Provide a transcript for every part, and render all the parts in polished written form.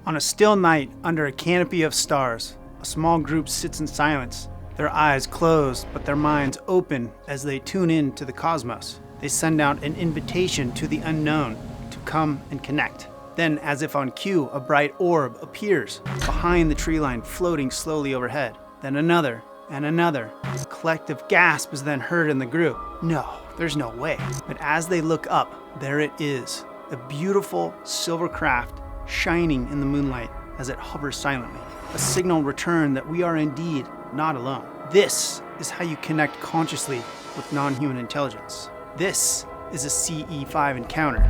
On a still night under a canopy of stars, a small group sits in silence, their eyes closed but their minds open as they tune in to the cosmos. They send out an invitation to the unknown to come and connect. Then, as if on cue, a bright orb appears behind the tree line, floating slowly overhead. Then another and another. A collective gasp is then heard in the group. No, there's no way. But as they look up, there it is, a beautiful silver craft shining in the moonlight as it hovers silently. A signal return that we are indeed not alone. This is how you connect consciously with non-human intelligence. This is a CE5 encounter.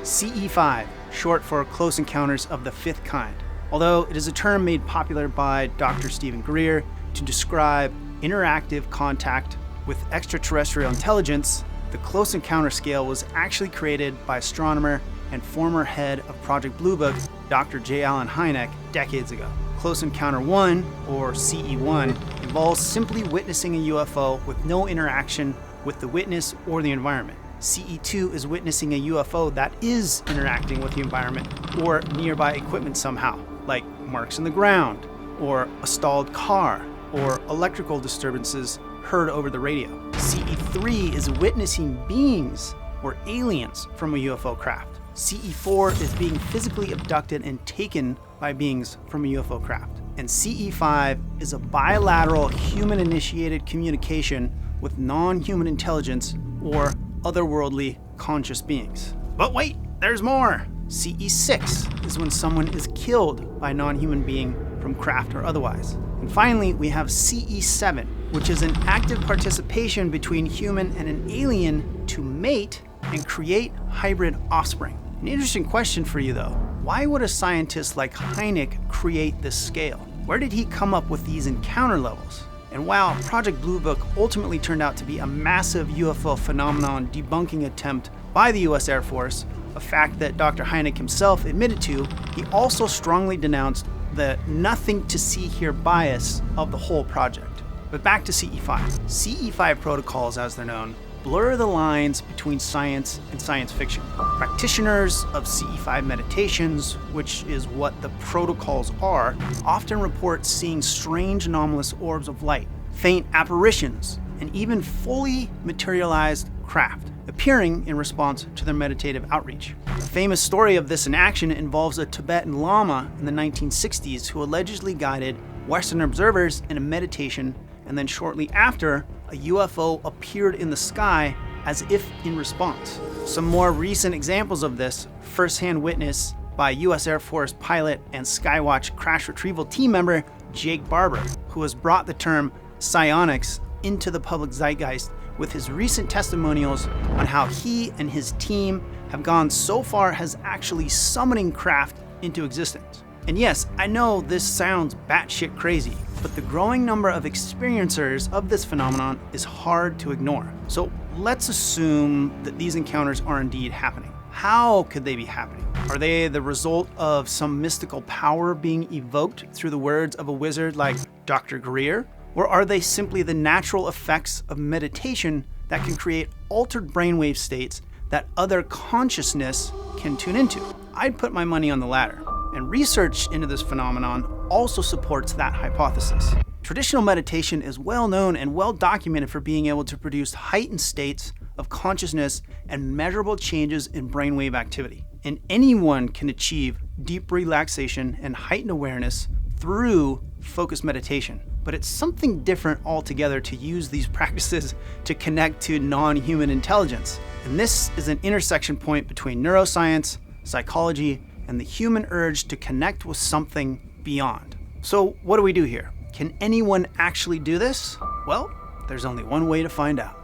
CE5, short for Close Encounters of the Fifth Kind. Although it is a term made popular by Dr. Stephen Greer to describe interactive contact with extraterrestrial intelligence, the Close Encounter scale was actually created by astronomer and former head of Project Blue Book, Dr. J. Allen Hynek, decades ago. Close Encounter 1, or CE1, involves simply witnessing a UFO with no interaction with the witness or the environment. CE2 is witnessing a UFO that is interacting with the environment or nearby equipment somehow, like marks in the ground, or a stalled car, or electrical disturbances heard over the radio. CE3 is witnessing beings or aliens from a UFO craft. CE4 is being physically abducted and taken by beings from a UFO craft. And CE5 is a bilateral human-initiated communication with non-human intelligence or otherworldly conscious beings. But wait, there's more! CE6 is when someone is killed by a non-human being from craft or otherwise. And finally, we have CE7, which is an active participation between human and an alien to mate and create hybrid offspring. An interesting question for you though. Why would a scientist like Hynek create this scale? Where did he come up with these encounter levels? And while Project Blue Book ultimately turned out to be a massive UFO phenomenon debunking attempt by the US Air Force, a fact that Dr. Hynek himself admitted to, he also strongly denounced the nothing to see here bias of the whole project. But back to CE5. CE5 protocols, as they're known, blur the lines between science and science fiction. Practitioners of CE5 meditations, which is what the protocols are, often report seeing strange anomalous orbs of light, faint apparitions, and even fully materialized craft appearing in response to their meditative outreach. A famous story of this in action involves a Tibetan Lama in the 1960s who allegedly guided Western observers in a meditation, and then shortly after, a UFO appeared in the sky as if in response. Some more recent examples of this, first-hand witness by US Air Force pilot and Skywatch crash retrieval team member Jake Barber, who has brought the term Psionics into the public zeitgeist with his recent testimonials on how he and his team have gone so far as actually summoning craft into existence. And yes, I know this sounds batshit crazy, but the growing number of experiencers of this phenomenon is hard to ignore. So let's assume that these encounters are indeed happening. How could they be happening? Are they the result of some mystical power being evoked through the words of a wizard like Dr. Greer? Or are they simply the natural effects of meditation that can create altered brainwave states that other consciousness can tune into? I'd put my money on the latter. And research into this phenomenon also supports that hypothesis. Traditional meditation is well known and well documented for being able to produce heightened states of consciousness and measurable changes in brainwave activity. And anyone can achieve deep relaxation and heightened awareness through focused meditation. But it's something different altogether to use these practices to connect to non-human intelligence. And this is an intersection point between neuroscience, psychology, and the human urge to connect with something beyond. So what do we do here? Can anyone actually do this? Well, there's only one way to find out.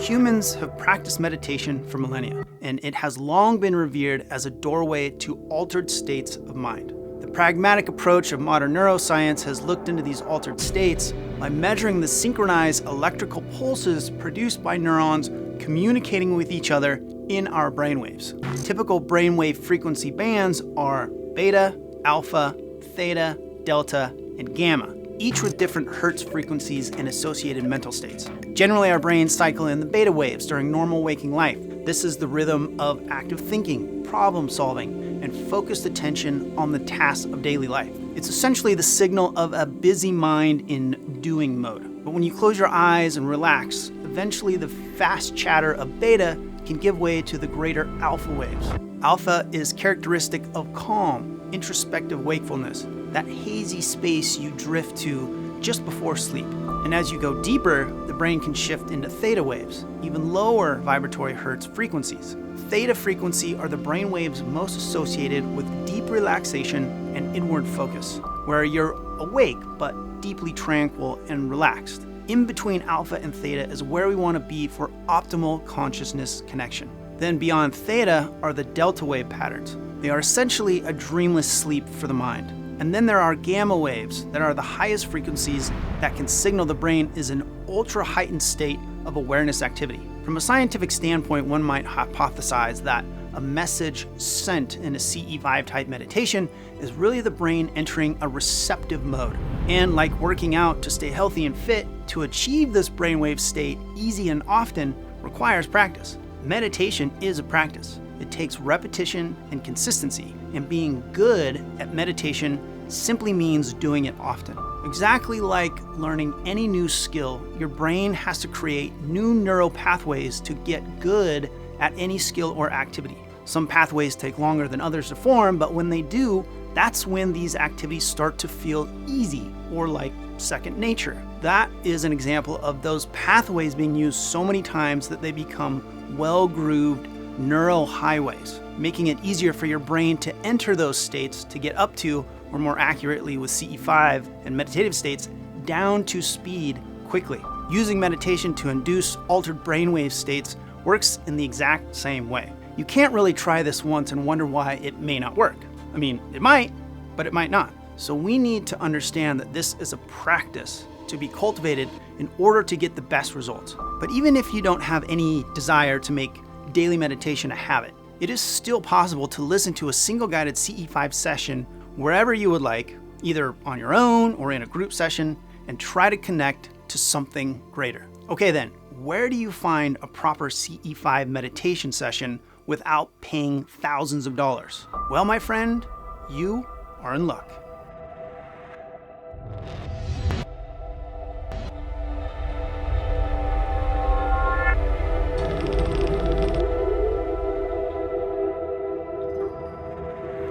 Humans have practiced meditation for millennia, and it has long been revered as a doorway to altered states of mind. The pragmatic approach of modern neuroscience has looked into these altered states by measuring the synchronized electrical pulses produced by neurons communicating with each other in our brainwaves. Typical brainwave frequency bands are beta, alpha, theta, delta, and gamma, each with different hertz frequencies and associated mental states. Generally, our brains cycle in the beta waves during normal waking life. This is the rhythm of active thinking, problem solving, and focused attention on the tasks of daily life. It's essentially the signal of a busy mind in doing mode. But when you close your eyes and relax, eventually the fast chatter of beta can give way to the greater alpha waves. Alpha is characteristic of calm, introspective wakefulness, that hazy space you drift to just before sleep. And as you go deeper, the brain can shift into theta waves, even lower vibratory hertz frequencies. Theta frequency are the brain waves most associated with deep relaxation and inward focus, where you're awake but deeply tranquil and relaxed. In between alpha and theta is where we want to be for optimal consciousness connection. Then beyond theta are the delta wave patterns. They are essentially a dreamless sleep for the mind. And then there are gamma waves that are the highest frequencies that can signal the brain is an ultra heightened state of awareness activity. From a scientific standpoint, one might hypothesize that a message sent in a CE5 type meditation is really the brain entering a receptive mode. And like working out to stay healthy and fit, to achieve this brainwave state easy and often requires practice. Meditation is a practice. It takes repetition and consistency, and being good at meditation simply means doing it often. Exactly like learning any new skill, your brain has to create new neural pathways to get good at any skill or activity. Some pathways take longer than others to form, but when they do, that's when these activities start to feel easy or like second nature. That is an example of those pathways being used so many times that they become well-grooved neural highways, making it easier for your brain to enter those states to get up to, or more accurately with CE5 and meditative states, down to speed quickly. Using meditation to induce altered brainwave states works in the exact same way. You can't really try this once and wonder why it may not work. I mean, it might, but it might not. So we need to understand that this is a practice to be cultivated in order to get the best results. But even if you don't have any desire to make daily meditation a habit, it is still possible to listen to a single guided CE5 session wherever you would like, either on your own or in a group session, and try to connect to something greater. Okay then, where do you find a proper CE5 meditation session without paying thousands of dollars? Well, my friend, you are in luck.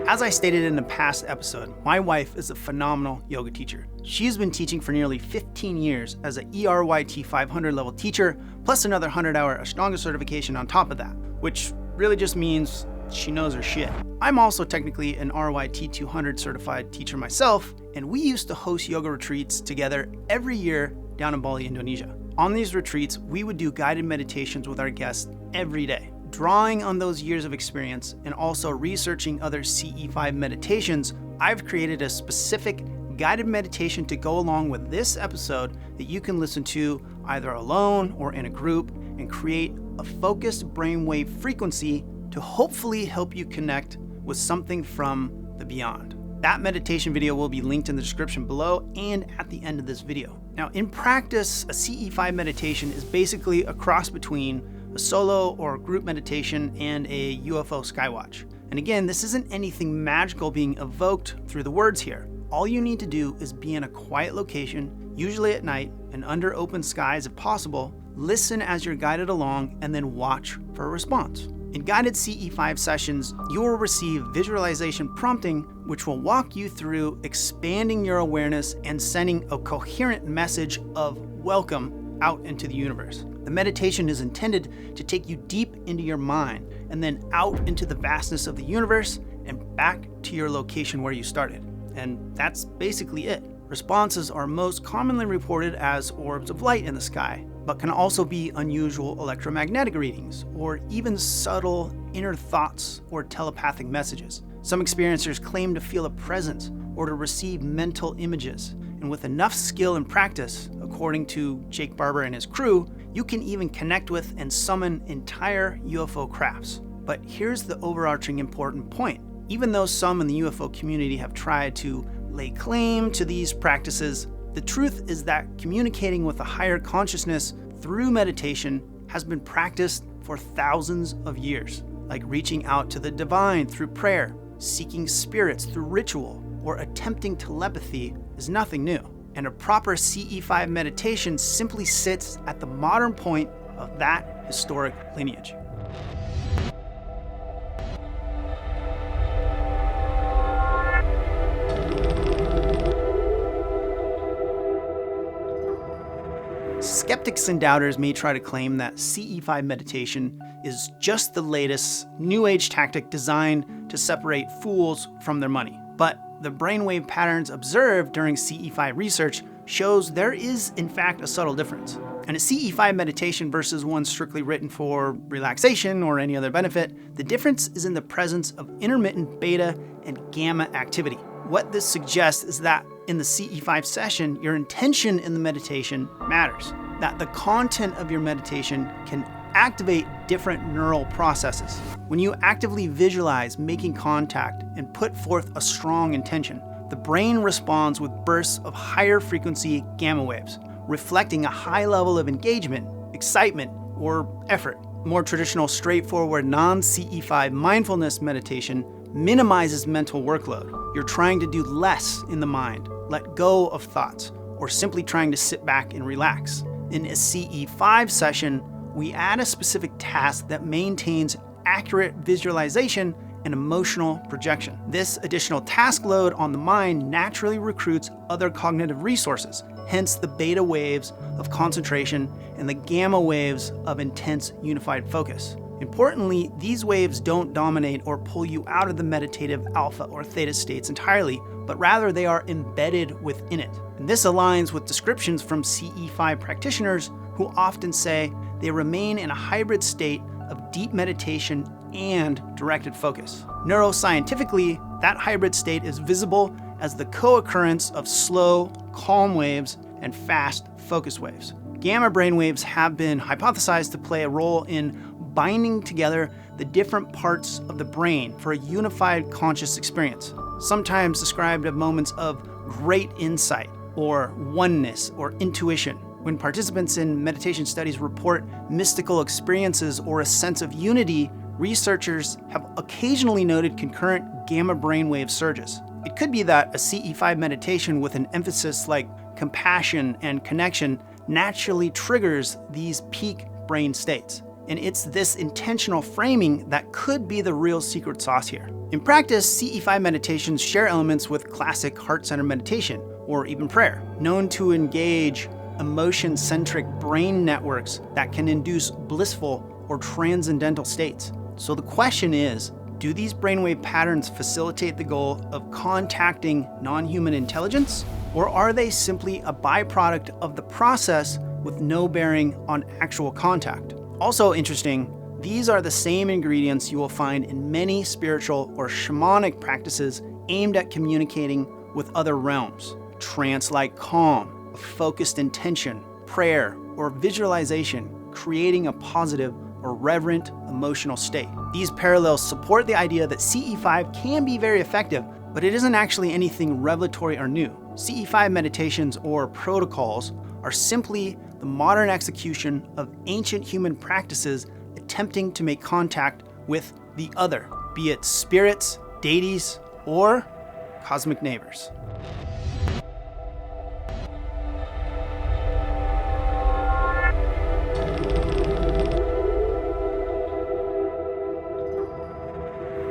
As I stated in a past episode, my wife is a phenomenal yoga teacher. She's been teaching for nearly 15 years as an ERYT 500 level teacher, plus another 100-hour Ashtanga certification on top of that, which really just means she knows her shit. I'm also technically an RYT 200 certified teacher myself, and we used to host yoga retreats together every year down in Bali, Indonesia. On these retreats, we would do guided meditations with our guests every day. Drawing on those years of experience and also researching other CE5 meditations, I've created a specific guided meditation to go along with this episode that you can listen to either alone or in a group and create a focused brainwave frequency to hopefully help you connect with something from the beyond. That meditation video will be linked in the description below and at the end of this video. Now, in practice, a CE5 meditation is basically a cross between a solo or group meditation and a UFO skywatch. And again, this isn't anything magical being evoked through the words here. All you need to do is be in a quiet location, usually at night and under open skies if possible, listen as you're guided along, and then watch for a response. In guided CE5 sessions, you will receive visualization prompting, which will walk you through expanding your awareness and sending a coherent message of welcome out into the universe. The meditation is intended to take you deep into your mind and then out into the vastness of the universe and back to your location where you started. And that's basically it. Responses are most commonly reported as orbs of light in the sky, but can also be unusual electromagnetic readings or even subtle inner thoughts or telepathic messages. Some experiencers claim to feel a presence or to receive mental images. And with enough skill and practice, according to Jake Barber and his crew, you can even connect with and summon entire UFO crafts. But here's the overarching important point. Even though some in the UFO community have tried to lay claim to these practices, the truth is that communicating with a higher consciousness through meditation has been practiced for thousands of years, like reaching out to the divine through prayer, seeking spirits through ritual, or attempting telepathy is nothing new. And a proper CE5 meditation simply sits at the modern point of that historic lineage. Skeptics and doubters may try to claim that CE5 meditation is just the latest New Age tactic designed to separate fools from their money. But the brainwave patterns observed during CE5 research shows there is, in fact, a subtle difference. And a CE5 meditation versus one strictly written for relaxation or any other benefit, the difference is in the presence of intermittent beta and gamma activity. What this suggests is that in the CE5 session, your intention in the meditation matters, that the content of your meditation can activate different neural processes. When you actively visualize making contact and put forth a strong intention, the brain responds with bursts of higher frequency gamma waves, reflecting a high level of engagement, excitement, or effort. More traditional, straightforward, non-CE5 mindfulness meditation minimizes mental workload. You're trying to do less in the mind, let go of thoughts, or simply trying to sit back and relax. In a CE5 session, we add a specific task that maintains accurate visualization and emotional projection. This additional task load on the mind naturally recruits other cognitive resources, hence the beta waves of concentration and the gamma waves of intense unified focus. Importantly, these waves don't dominate or pull you out of the meditative alpha or theta states entirely, but rather they are embedded within it. And this aligns with descriptions from CE5 practitioners who often say they remain in a hybrid state of deep meditation and directed focus. Neuroscientifically, that hybrid state is visible as the co-occurrence of slow, calm waves and fast focus waves. Gamma brainwaves have been hypothesized to play a role in binding together the different parts of the brain for a unified conscious experience, sometimes described as moments of great insight or oneness or intuition. When participants in meditation studies report mystical experiences or a sense of unity, researchers have occasionally noted concurrent gamma brainwave surges. It could be that a CE5 meditation with an emphasis like compassion and connection naturally triggers these peak brain states. And it's this intentional framing that could be the real secret sauce here. In practice, CE5 meditations share elements with classic heart-centered meditation, or even prayer, known to engage emotion-centric brain networks that can induce blissful or transcendental states. So the question is, do these brainwave patterns facilitate the goal of contacting non-human intelligence, or are they simply a byproduct of the process with no bearing on actual contact? Also interesting, these are the same ingredients you will find in many spiritual or shamanic practices aimed at communicating with other realms. Trance-like calm, a focused intention, prayer, or visualization, creating a positive or reverent emotional state. These parallels support the idea that CE5 can be very effective, but it isn't actually anything revelatory or new. CE5 meditations or protocols are simply the modern execution of ancient human practices attempting to make contact with the other, be it spirits, deities, or cosmic neighbors.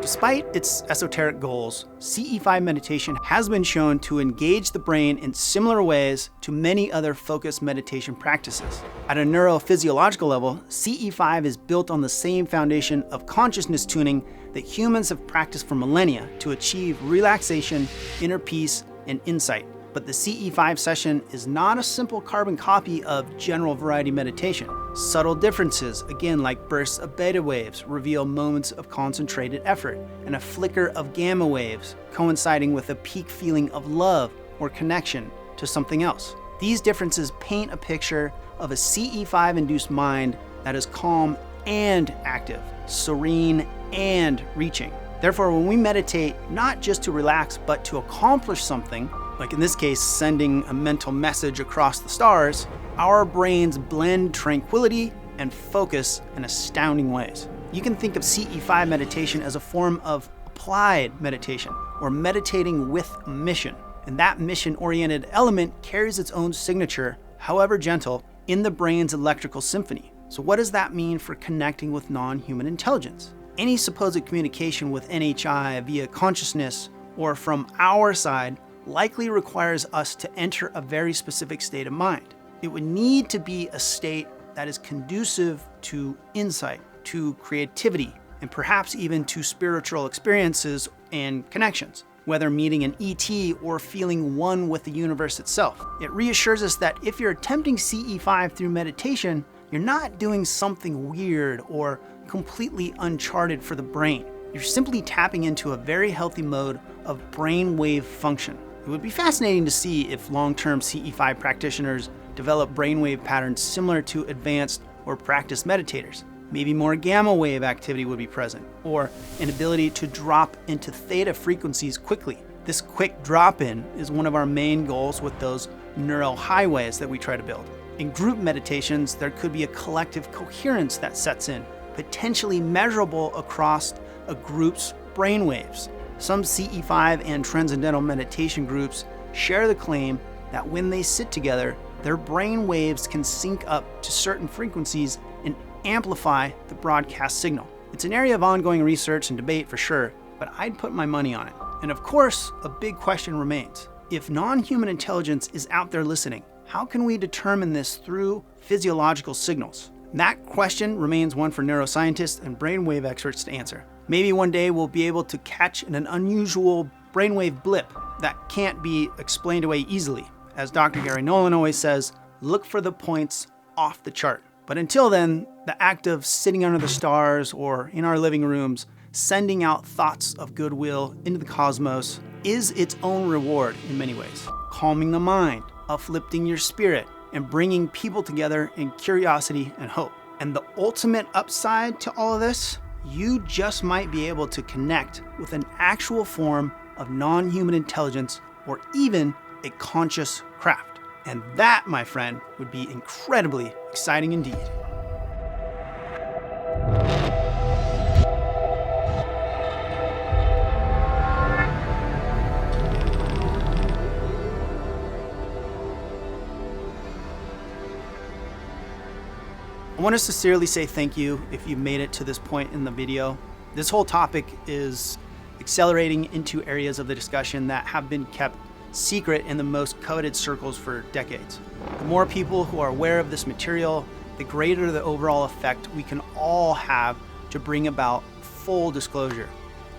Despite its esoteric goals, CE5 meditation has been shown to engage the brain in similar ways to many other focused meditation practices. At a neurophysiological level, CE5 is built on the same foundation of consciousness tuning that humans have practiced for millennia to achieve relaxation, inner peace, and insight. But the CE5 session is not a simple carbon copy of general variety meditation. Subtle differences, again like bursts of beta waves, reveal moments of concentrated effort, and a flicker of gamma waves coinciding with a peak feeling of love or connection to something else. These differences paint a picture of a CE5-induced mind that is calm and active, serene and reaching. Therefore, when we meditate, not just to relax, but to accomplish something, like in this case, sending a mental message across the stars, our brains blend tranquility and focus in astounding ways. You can think of CE5 meditation as a form of applied meditation, or meditating with a mission. And that mission-oriented element carries its own signature, however gentle, in the brain's electrical symphony. So what does that mean for connecting with non-human intelligence? Any supposed communication with NHI via consciousness or from our side likely requires us to enter a very specific state of mind. It would need to be a state that is conducive to insight, to creativity, and perhaps even to spiritual experiences and connections, whether meeting an ET or feeling one with the universe itself. It reassures us that if you're attempting CE5 through meditation, you're not doing something weird or completely uncharted for the brain. You're simply tapping into a very healthy mode of brainwave function. It would be fascinating to see if long-term CE5 practitioners develop brainwave patterns similar to advanced or practiced meditators. Maybe more gamma wave activity would be present, or an ability to drop into theta frequencies quickly. This quick drop-in is one of our main goals with those neural highways that we try to build. In group meditations, there could be a collective coherence that sets in, potentially measurable across a group's brainwaves. Some CE5 and transcendental meditation groups share the claim that when they sit together, their brain waves can sync up to certain frequencies and amplify the broadcast signal. It's an area of ongoing research and debate for sure, but I'd put my money on it. And of course, a big question remains. If non-human intelligence is out there listening, how can we determine this through physiological signals? That question remains one for neuroscientists and brainwave experts to answer. Maybe one day we'll be able to catch an unusual brainwave blip that can't be explained away easily. As Dr. Gary Nolan always says, look for the points off the chart. But until then, the act of sitting under the stars or in our living rooms, sending out thoughts of goodwill into the cosmos is its own reward in many ways. Calming the mind, uplifting your spirit, and bringing people together in curiosity and hope. And the ultimate upside to all of this, you just might be able to connect with an actual form of non-human intelligence or even a conscious craft. And that, my friend, would be incredibly exciting indeed. I want to sincerely say thank you if you made it to this point in the video. This whole topic is accelerating into areas of the discussion that have been kept secret in the most coveted circles for decades. The more people who are aware of this material, the greater the overall effect we can all have to bring about full disclosure.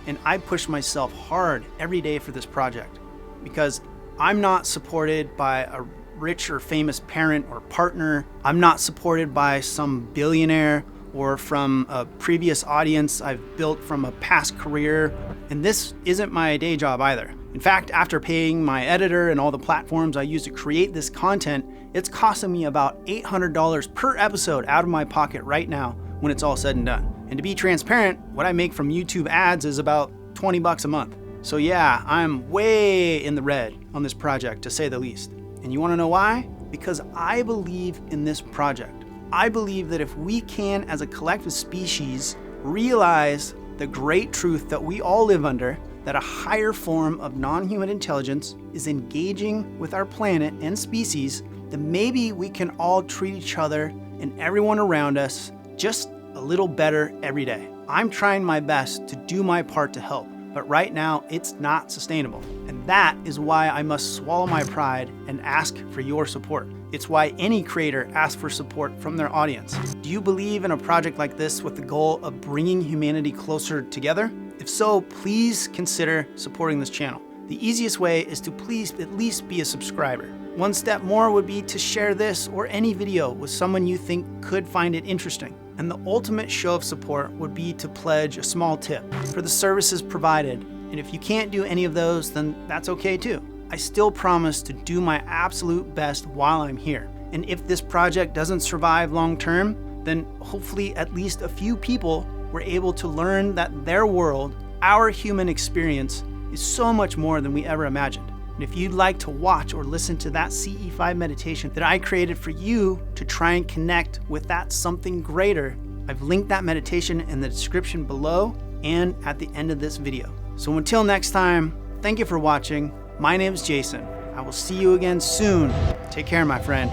And I push myself hard every day for this project because I'm not supported by a rich or famous parent or partner. I'm not supported by some billionaire or from a previous audience I've built from a past career. And this isn't my day job either. In fact, after paying my editor and all the platforms I use to create this content, it's costing me about $800 per episode out of my pocket right now when it's all said and done. And to be transparent, what I make from YouTube ads is about $20 a month. So yeah, I'm way in the red on this project, to say the least. And you want to know why? Because I believe in this project. I believe that if we can, as a collective species, realize the great truth that we all live under, that a higher form of non-human intelligence is engaging with our planet and species, then maybe we can all treat each other and everyone around us just a little better every day. I'm trying my best to do my part to help, but right now it's not sustainable. And that is why I must swallow my pride and ask for your support. It's why any creator asks for support from their audience. Do you believe in a project like this with the goal of bringing humanity closer together? If so, please consider supporting this channel. The easiest way is to please at least be a subscriber. One step more would be to share this or any video with someone you think could find it interesting. And the ultimate show of support would be to pledge a small tip for the services provided. And if you can't do any of those, then that's okay too. I still promise to do my absolute best while I'm here. And if this project doesn't survive long term, then hopefully at least a few people were able to learn that their world, our human experience, is so much more than we ever imagined. And if you'd like to watch or listen to that CE5 meditation that I created for you to try and connect with that something greater, I've linked that meditation in the description below and at the end of this video. So until next time, thank you for watching. My name is Jason. I will see you again soon. Take care, my friend.